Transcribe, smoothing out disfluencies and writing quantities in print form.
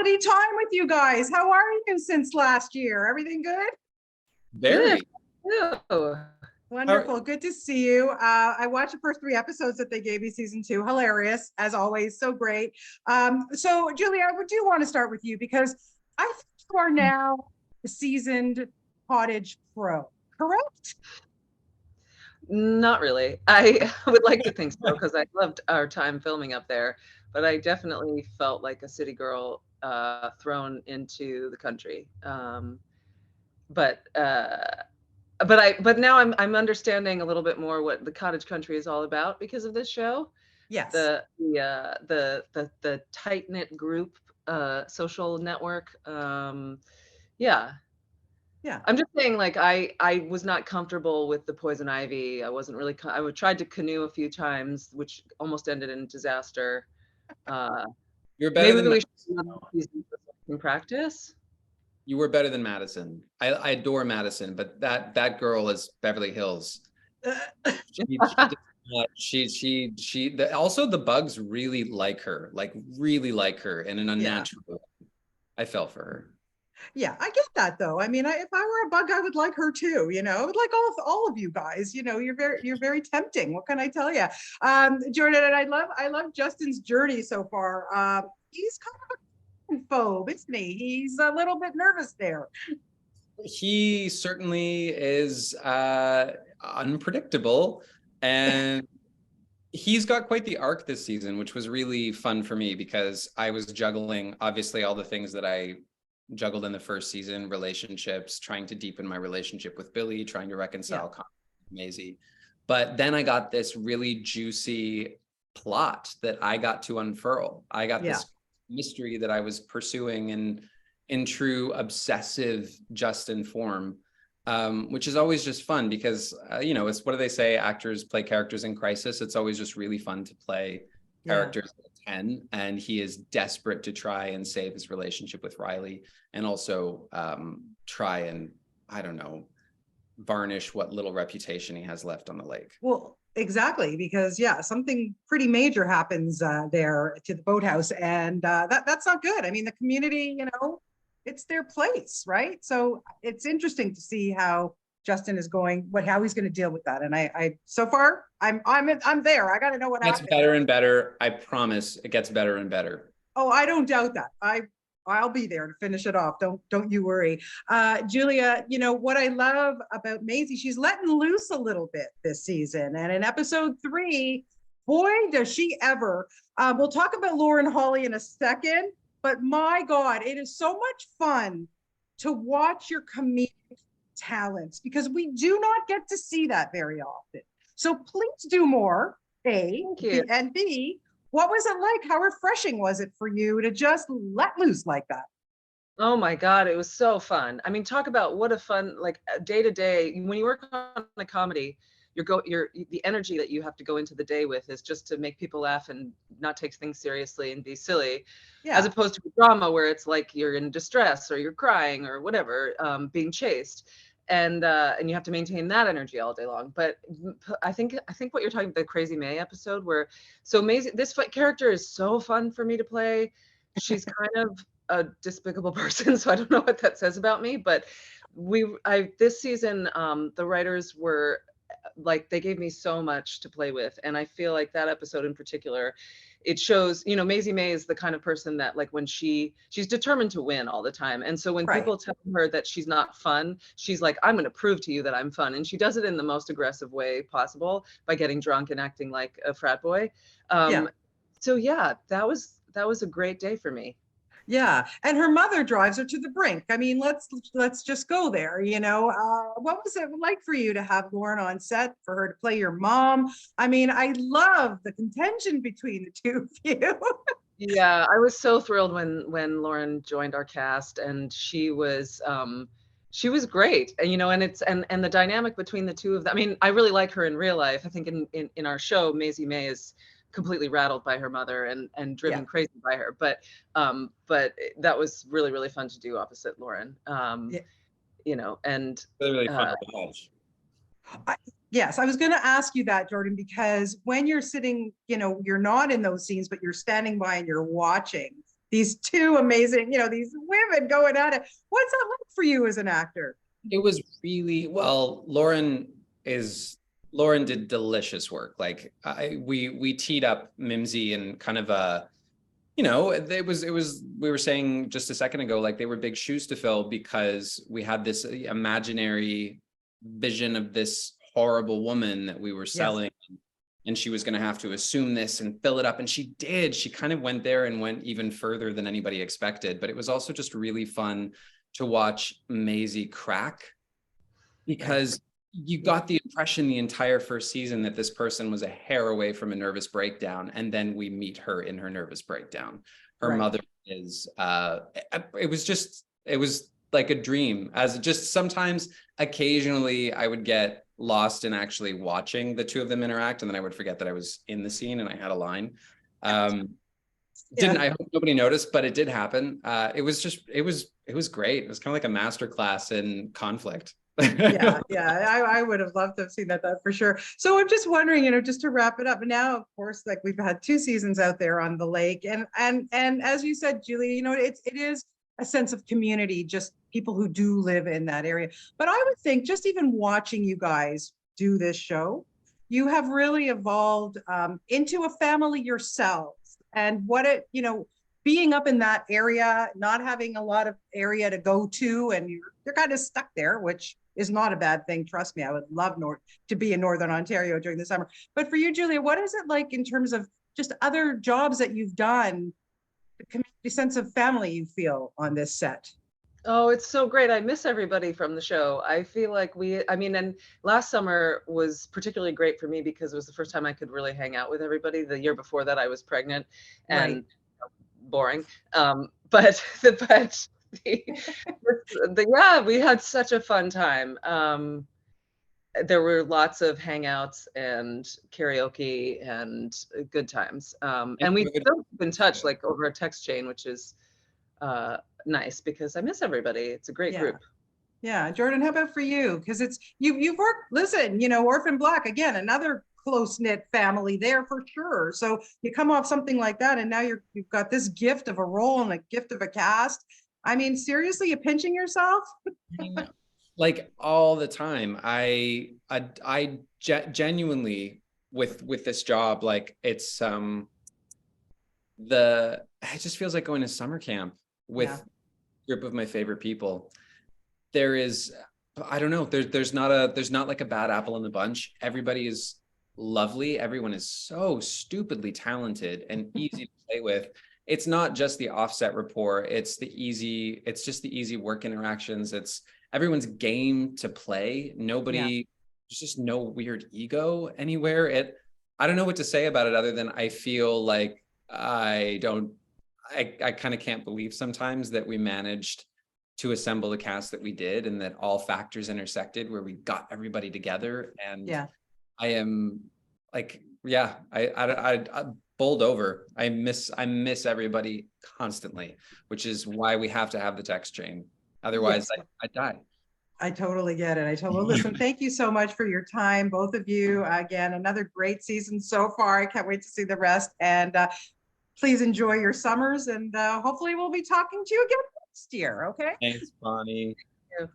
Time with you guys. How are you since last year? Everything good? Very. Ew. Wonderful. Good to see you. I watched the first 3 episodes that they gave me season 2. Hilarious, as always. So great. So, Julia, I do want to start with you because I think you are now a seasoned cottage pro, correct? Not really. I would like to think so because I loved our time filming up there, but I definitely felt like a city girl thrown into the country. But but now I'm understanding a little bit more what the cottage country is all about because of this show. Yes. The tight knit group, social network. Yeah. Yeah. I'm just saying, like, I was not comfortable with the poison ivy. I wasn't really. I would tried to canoe a few times, which almost ended in disaster. Uh, You're better maybe than we should Madison. do another season in practice. You were better than Madison. I adore Madison, but that girl is Beverly Hills. Also the bugs really like her, like really like her in an unnatural way. I fell for her. Yeah, I get that though. I mean, if I were a bug, I would like her too. I would like all of you guys. You're very tempting. What can I tell you, Jordan? And I love Justin's journey so far. He's kind of a phobe, isn't he? He's a little bit nervous there. He certainly is unpredictable, and he's got quite the arc this season, which was really fun for me because I was juggling obviously all the things that I juggled in the first season, relationships, trying to deepen my relationship with Billy, trying to reconcile Maisie. But then I got this really juicy plot that I got to unfurl. I got this mystery that I was pursuing in true obsessive Justin form, which is always just fun because, it's, what do they say? Actors play characters in crisis. It's always just really fun to play characters at 10, and he is desperate to try and save his relationship with Riley and also try and, I don't know, varnish what little reputation he has left on the lake. Well, exactly, because something pretty major happens there to the boathouse, and that's not good. I mean, the community, it's their place, right? So it's interesting to see how Justin is going, how he's going to deal with that. And I so far I'm there. I got to know what happens. It's better and better. I promise it gets better and better. Oh, I don't doubt that. I'll be there to finish it off. Don't you worry. Julia, what I love about Maisie, she's letting loose a little bit this season. And in episode 3, boy, does she ever. We'll talk about Lauren Holly in a second, but my God, it is so much fun to watch your comedic talents because we do not get to see that very often. So please do more, A, and B, what was it like? How refreshing was it for you to just let loose like that? Oh my God, it was so fun. I mean, talk about what a fun, like, day to day, when you work on a comedy, the energy that you have to go into the day with is just to make people laugh and not take things seriously and be silly, as opposed to a drama where it's like you're in distress or you're crying or whatever, being chased. And you have to maintain that energy all day long. But I think what you're talking about, the Crazy May episode, Maisie, this character is so fun for me to play. She's kind of a despicable person, so I don't know what that says about me. But this season, the writers were like, they gave me so much to play with, and I feel like that episode in particular, it shows, Maisie May is the kind of person that, like, when she's determined to win all the time. And so when people tell her that she's not fun, she's like, I'm going to prove to you that I'm fun. And she does it in the most aggressive way possible by getting drunk and acting like a frat boy. So that was a great day for me. Yeah, and her mother drives her to the brink. I mean, let's just go there. What was it like for you to have Lauren on set, for her to play your mom? I mean, I love the contention between the two of you. Yeah, I was so thrilled when Lauren joined our cast, and she was great. And and the dynamic between the two of them. I mean, I really like her in real life. I think in our show, Maisie May is completely rattled by her mother and driven crazy by her. But that was really, really fun to do opposite Lauren. And Really fun to watch. Yes, I was going to ask you that, Jordan, because when you're sitting, you're not in those scenes, but you're standing by and you're watching. these two amazing, these women going at it. What's that like for you as an actor? It was really well. Lauren did delicious work. Like we teed up Mimsy and kind of we were saying just a second ago, like they were big shoes to fill because we had this imaginary vision of this horrible woman that we were selling. Yes. And she was going to have to assume this and fill it up. And she did. She kind of went there and went even further than anybody expected. But it was also just really fun to watch Maisie crack, because you got the impression the entire first season that this person was a hair away from a nervous breakdown. And then we meet her in her nervous breakdown. Her mother is, it was like a dream. As just sometimes, occasionally I would get lost in actually watching the two of them interact. And then I would forget that I was in the scene and I had a line. I hope nobody noticed, but it did happen. It was great. It was kind of like a master class in conflict. I would have loved to have seen that for sure. So I'm just wondering, just to wrap it up, and now of course, like we've had 2 seasons out there on the lake, and as you said, Julia, it is a sense of community, just people who do live in that area. But I would think just even watching you guys do this show, you have really evolved into a family yourselves. And what being up in that area, not having a lot of area to go to, and you're kind of stuck there, which is not a bad thing. Trust me, I would love to be in Northern Ontario during the summer. But for you, Julia, what is it like in terms of just other jobs that you've done, the community sense of family you feel on this set? Oh, it's so great. I miss everybody from the show. I feel like and last summer was particularly great for me because it was the first time I could really hang out with everybody. The year before that, I was pregnant and boring. But we had such a fun time. There were lots of hangouts and karaoke and good times. And we still keep in touch, like over a text chain, which is nice because I miss everybody. It's a great group. Yeah, Jordan, how about for you? Because it's you've worked. Listen, Orphan Black, again, another close-knit family there for sure. So you come off something like that, and now you've got this gift of a role and a gift of a cast. I mean, seriously, you're pinching yourself? Like all the time. I genuinely with this job, like it's it just feels like going to summer camp with a group of my favorite people. There is, I don't know, there's not like a bad apple in the bunch. Everybody is lovely. Everyone is so stupidly talented and easy to play with. It's not just the offset rapport. It's just the easy work interactions. It's everyone's game to play. There's just no weird ego anywhere. I don't know what to say about it other than I feel like I kind of can't believe sometimes that we managed to assemble the cast that we did and that all factors intersected where we got everybody together. And I am like, I bowled over. I miss everybody constantly, which is why we have to have the text chain. Otherwise I'd die. I totally get it. Listen, thank you so much for your time, both of you. Again, another great season so far. I can't wait to see the rest. And please enjoy your summers, and hopefully we'll be talking to you again next year. Okay. Thanks, Bonnie.